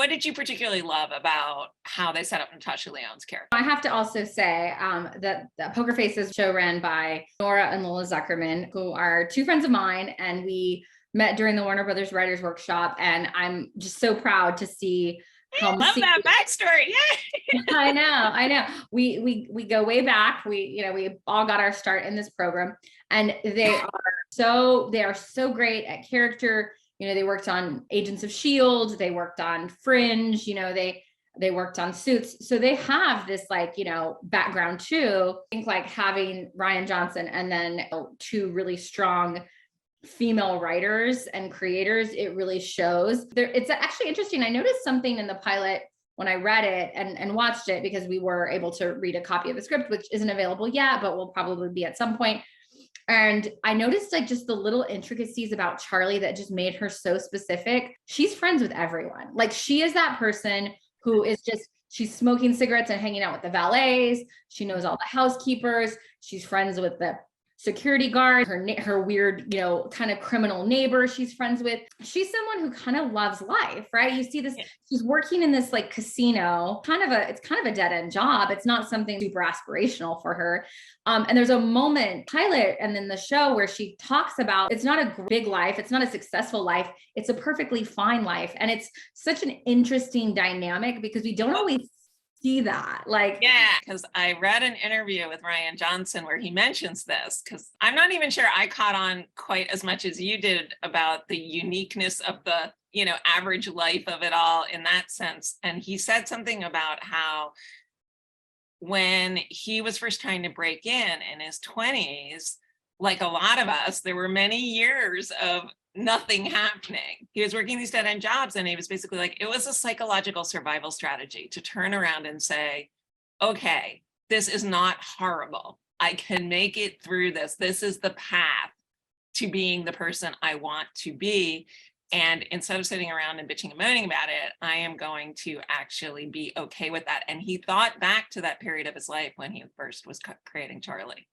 what did you particularly love about how they set up Natasha Lyonne's character? I have to also say that Poker Face is showrun by Nora and Lilla Zuckerman, who are two friends of mine, and we met during the Warner Brothers Writers Workshop, and I'm just so proud to see how I love that backstory. Yeah. I know. We go way back. We all got our start in this program, and they are so great at character. They worked on Agents of S.H.I.E.L.D., they worked on Fringe, they worked on Suits. So they have this background too. I think having Rian Johnson and then two really strong female writers and creators, it really shows. It's actually interesting. I noticed something in the pilot when I read it and watched it, because we were able to read a copy of the script, which isn't available yet, but will probably be at some point. And I noticed just the little intricacies about Charlie that just made her so specific. She's friends with everyone. She is that person who is she's smoking cigarettes and hanging out with the valets. She knows all the housekeepers. She's friends with the security guard, her weird, kind of criminal neighbor she's friends with. She's someone who kind of loves life, right? You see this, she's working in this casino, it's kind of a dead end job. It's not something super aspirational for her. And there's a moment, pilot, and then the show where she talks about, it's not a big life. It's not a successful life. It's a perfectly fine life. And it's such an interesting dynamic because we don't always see that. Because I read an interview with Rian Johnson where he mentions this, because I'm not even sure I caught on quite as much as you did about the uniqueness of the average life of it all in that sense. And he said something about how when he was first trying to break in his 20s, like a lot of us, there were many years of nothing happening. He was working these dead-end jobs, and he was basically it was a psychological survival strategy to turn around and say, okay, this is not horrible. I can make it through this. This is the path to being the person I want to be. And instead of sitting around and bitching and moaning about it, I am going to actually be okay with that. And he thought back to that period of his life when he first was creating Charlie.